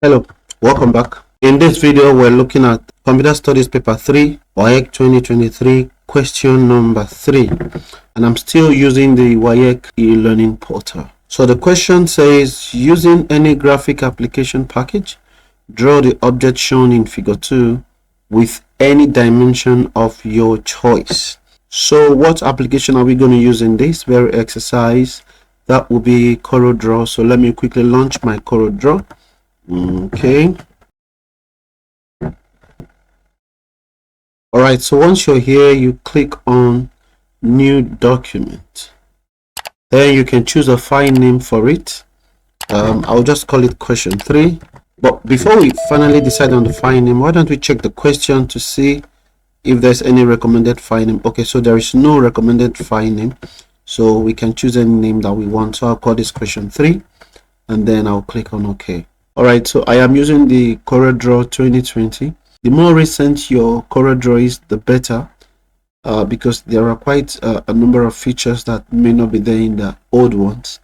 Hello, welcome back. In this video, we're looking at Computer Studies Paper 3, WAEC 2023, question number 3. And I'm still using the WAEC e-learning portal. So the question says, using any graphic application package, draw the object shown in figure 2 with any dimension of your choice. So what application are we going to use in this very exercise? That will be CorelDraw. So let me quickly launch my CorelDraw. Okay. All right, so once you're here, you click on new document. Then you can choose a file name for it. I'll just call it question 3. But before we finally decide on the file name, why don't we check the question to see if there's any recommended file name. Okay, so there is no recommended file name, so we can choose any name that we want. So I'll call this question 3 and then I'll click on OK. All right, so I am using the CorelDraw 2020. The more recent your CorelDraw is, the better, because there are quite a number of features that may not be there in the old ones.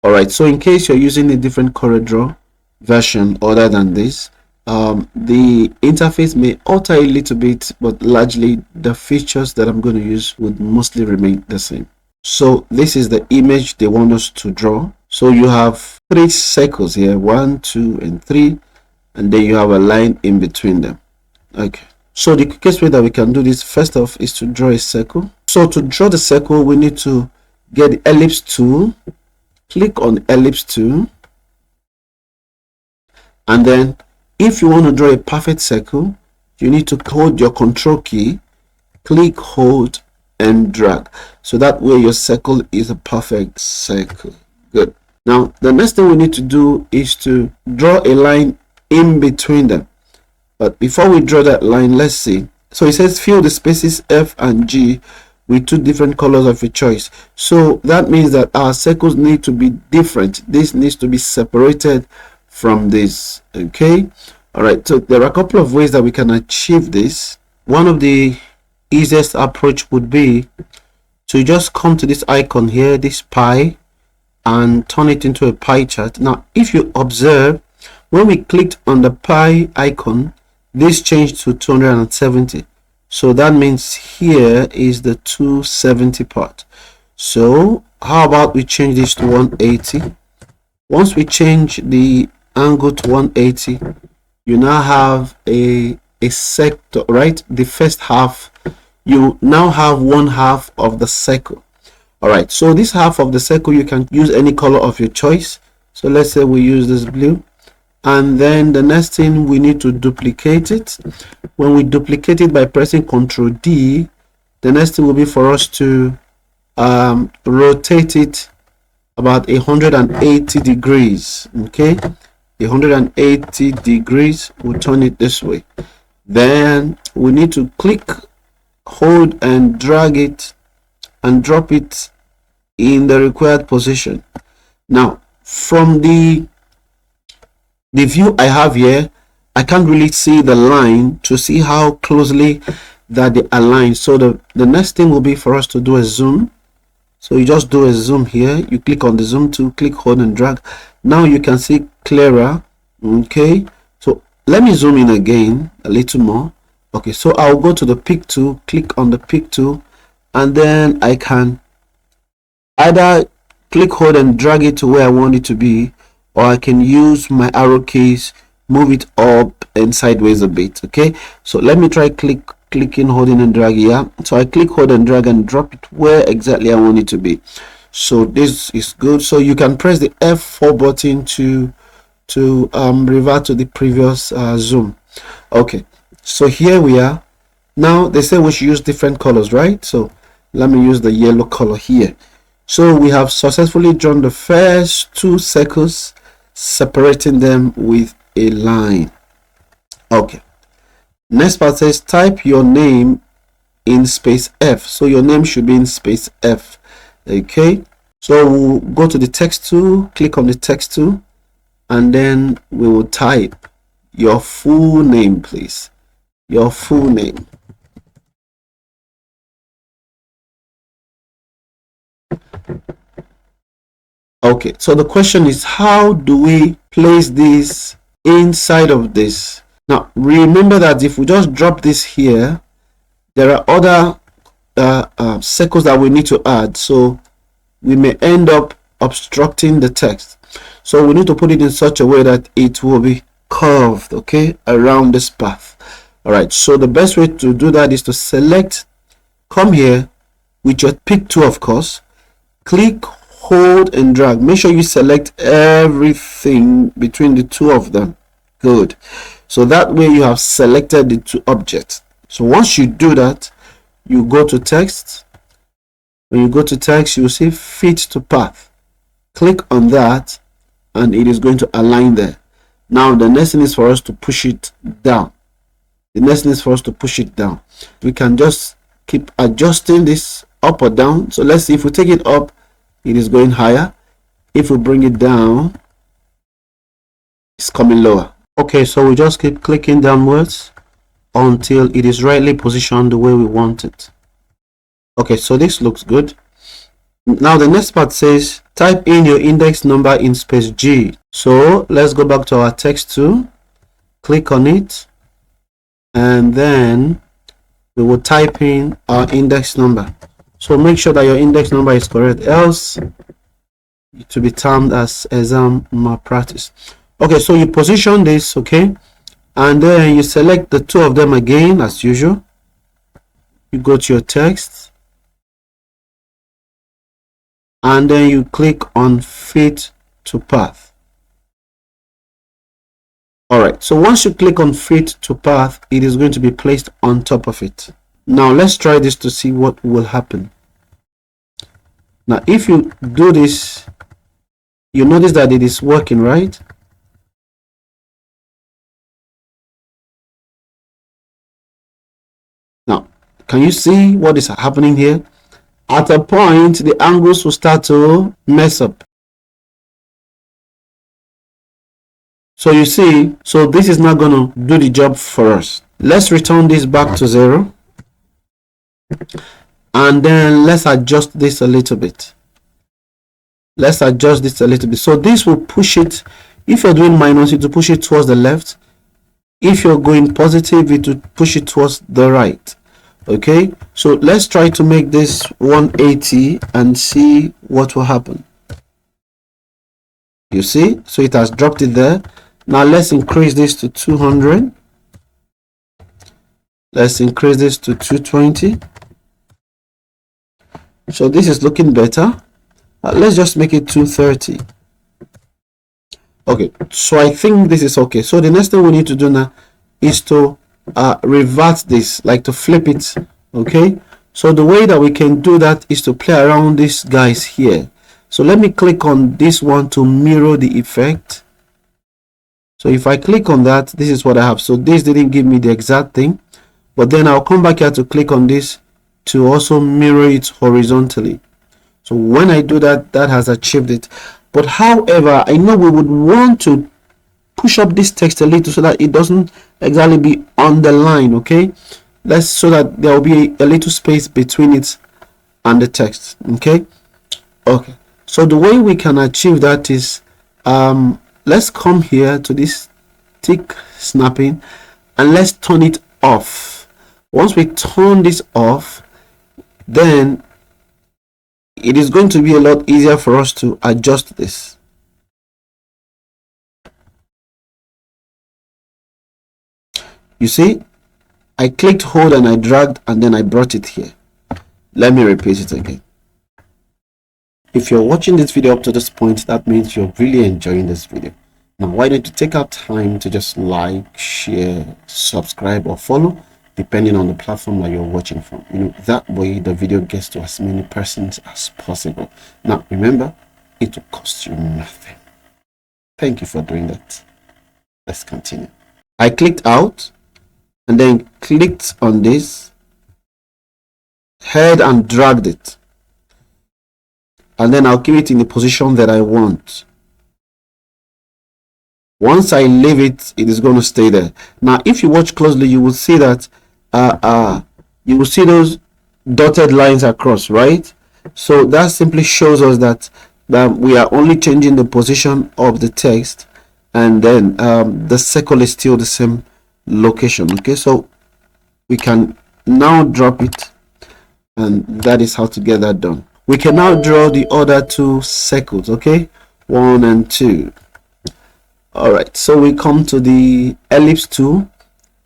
All right, so in case you're using a different CorelDraw version other than this, the interface may alter a little bit, but largely the features that I'm going to use would mostly remain the same. So this is the image they want us to draw. So you have 3 circles here, 1, 2, and 3, and then you have a line in between them. Okay, so the quickest way that we can do this, first off, is to draw a circle. So to draw the circle, we need to get the ellipse tool, click on the ellipse tool, and then if you want to draw a perfect circle, you need to hold your control key, click, hold, and drag. So that way your circle is a perfect circle. Good. Now the next thing we need to do is to draw a line in between them. But before we draw that line, let's see. So it says fill the spaces F and G with 2 different colors of your choice. So that means that our circles need to be different. This needs to be separated from this. Okay. All right, so there are a couple of ways that we can achieve this. One of the easiest approach would be to just come to this icon here, this pie, and turn it into a pie chart. Now if you observe, when we clicked on the pie icon, this changed to 270. So that means here is the 270 part. So how about we change this to 180? Once we change the angle to 180, you now have a sector, right? The first half, you now have 1/2 of the circle. All right, so this half of the circle, you can use any color of your choice. So let's say we use this blue, and then the next thing, we need to duplicate it. When we duplicate it by pressing Ctrl D, the next thing will be for us to rotate it about 180 degrees. Okay, 180 degrees, we'll turn it this way. Then we need to click, hold, and drag it and drop it in the required position. Now from the view I have here, I can't really see the line to see how closely that they align. So the next thing will be for us to do a zoom. So you just do a zoom here, you click on the zoom tool, click, hold, and drag. Now you can see clearer. Okay, so let me zoom in again a little more. Okay, so I'll go to the pick tool, click on the pick tool, and then I can either click, hold, and drag it to where I want it to be, or I can use my arrow keys, move it up and sideways a bit. Okay, so let me try clicking, holding, and dragging. Yeah, so I click, hold, and drag and drop it where exactly I want it to be. So this is good. So you can press the F4 button to revert to the previous zoom. Okay, so here we are. Now they say we should use different colors, right? So let me use the yellow color here. So we have successfully drawn the first 2 circles, separating them with a line. Okay, next part says type your name in space F. So your name should be in space F. Okay, so we'll go to the text tool, click on the text tool, and then we will type your full name, please. Your full name. Okay, so the question is, how do we place this inside of this. Now remember that if we just drop this here, there are other circles that we need to add, so we may end up obstructing the text. So we need to put it in such a way that it will be curved, okay, around this path. All right, so the best way to do that is to select, come here with your pick tool, of course, click, hold and drag. Make sure you select everything between the two of them. Good. So that way you have selected the two objects. So once you do that, you go to text. When you go to text, you see fit to path. Click on that and it is going to align there. Now the next thing is for us to push it down. We can just keep adjusting this up or down. So let's see, if we take it up, it is going higher. If we bring it down, it's coming lower. Okay, so we just keep clicking downwards until it is rightly positioned the way we want it. Okay, so this looks good. Now the next part says type in your index number in space G. So let's go back to our text tool, click on it, and then we will type in our index number. So make sure that your index number is correct, else it will be termed as exam malpractice. Okay, so you position this, okay, and then you select the two of them again as usual. You go to your text and then you click on fit to path. All right, so once you click on fit to path, it is going to be placed on top of it. Now let's try this to see what will happen. Now if you do this, you notice that it is working, right? Now can you see what is happening here? At a point the angles will start to mess up. So you see, so this is not going to do the job for us. Let's return this back to 0. And then let's adjust this a little bit. So this will push it. If you're doing minus, it will push it towards the left. If you're going positive, it will push it towards the right. Okay, so let's try to make this 180 and see what will happen. You see, so it has dropped it there. Now let's increase this to 200. Let's increase this to 220. So this is looking better. Let's just make it 230. Okay, so I think this is okay. So the next thing we need to do now is to revert this, like to flip it. Okay, so the way that we can do that is to play around these guys here. So let me click on this one to mirror the effect. So if I click on that, this is what I have. So this didn't give me the exact thing, but then I'll come back here to click on this to also mirror it horizontally. So when I do that, that has achieved it. But however, I know we would want to push up this text a little so that it doesn't exactly be on the line. Okay, let's, so that there will be a little space between it and the text. Okay, so the way we can achieve that is let's come here to this tick snapping and let's turn it off. Once we turn this off, then it is going to be a lot easier for us to adjust this. You see, I clicked hold and I dragged and then I brought it here. Let me repeat it again. If you're watching this video up to this point, that means you're really enjoying this video. Now why don't you take out time to just like, share, subscribe or follow, depending on the platform that you're watching from. You know, that way the video gets to as many persons as possible. Now remember, it will cost you nothing. Thank you for doing that. Let's continue. I clicked out and then clicked on this head and dragged it, and then I'll keep it in the position that I want. Once I leave it, it is going to stay there. Now if you watch closely, you will see that you will see those dotted lines across, right? So that simply shows us that we are only changing the position of the text and then the circle is still the same location. Okay, so we can now drop it, and that is how to get that done. We can now draw the other two circles. Okay, 1 and 2. All right, so we come to the ellipse tool,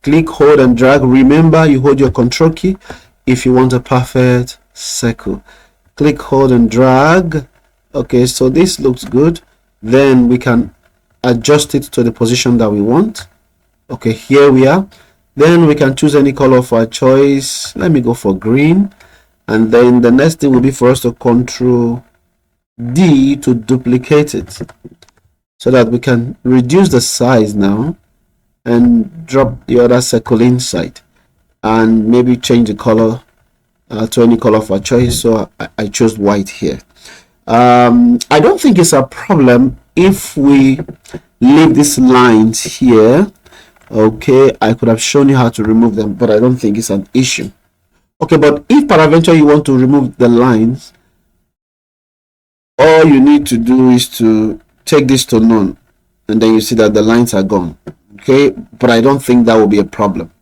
click, hold and drag. Remember, you hold your control key if you want a perfect circle. Click, hold and drag. Okay, so this looks good. Then we can adjust it to the position that we want. Okay, here we are. Then we can choose any color of our choice. Let me go for green. And then the next thing will be for us to Control D to duplicate it, so that we can reduce the size now and drop the other circle inside, and maybe change the color to any color of our choice. So I chose white here. I don't think it's a problem if we leave these lines here. Okay, I could have shown you how to remove them, but I don't think it's an issue. Okay, but if peradventure you want to remove the lines, all you need to do is to take this to none, and then you see that the lines are gone. Okay, but I don't think that will be a problem.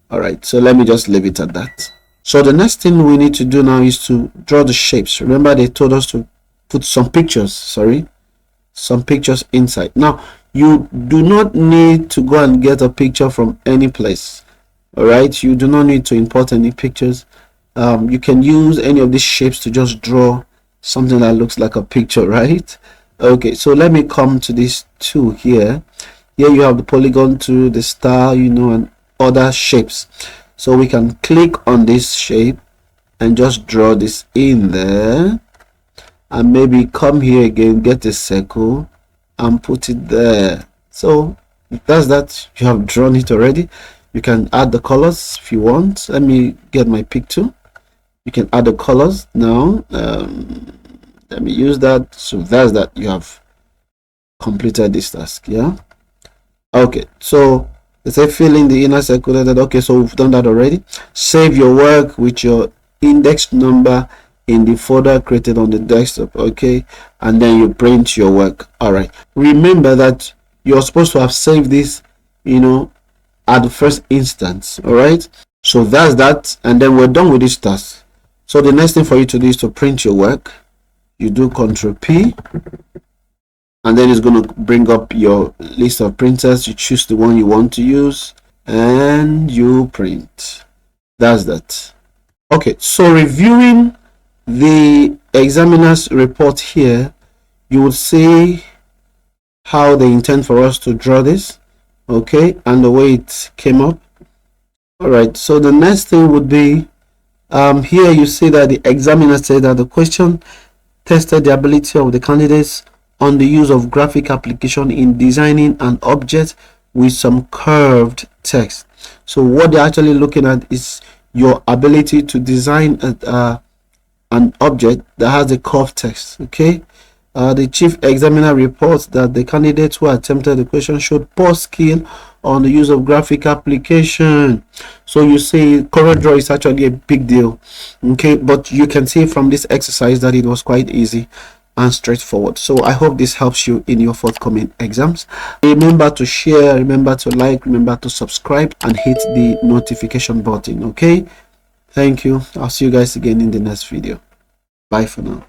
All right, so let me just leave it at that. So the next thing we need to do now is to draw the shapes. Remember, they told us to put some pictures inside. Now you do not need to go and get a picture from any place. All right, you do not need to import any pictures. You can use any of these shapes to just draw something that looks like a picture, right? Okay, so let me come to this tool here. Here you have the polygon tool, the star, and other shapes. So we can click on this shape and just draw this in there, and maybe come here again, get a circle and put it there. So that's that. You have drawn it already. You can add the colors if you want. Let me get my pick tool. You can add the colors now. Let me use that. So that's that. You have completed this task. Yeah. Okay, so let's say fill in the inner circle. Okay, so we've done that already. Save your work with your index number in the folder created on the desktop. Okay, and then you print your work. All right, remember that you're supposed to have saved this at the first instance. All right, so that's that, and then we're done with this task. So the next thing for you to do is to print your work. You do Control P, and then it's going to bring up your list of printers. You choose the one you want to use and you print. That's that. Okay, so reviewing the examiner's report here, you would see how they intend for us to draw this, okay, and the way it came up. All right, so the next thing would be here you see that the examiner said that the question tested the ability of the candidates on the use of graphic application in designing an object with some curved text. So what they're actually looking at is your ability to design an object that has a curved text. Okay, the chief examiner reports that the candidates who attempted the question showed poor skill on the use of graphic application. So you see, CorelDraw is actually a big deal. Okay, but you can see from this exercise that it was quite easy and straightforward. So I hope this helps you in your forthcoming exams. Remember to share, remember to like, remember to subscribe and hit the notification button. Okay, thank you. I'll see you guys again in the next video. Bye for now.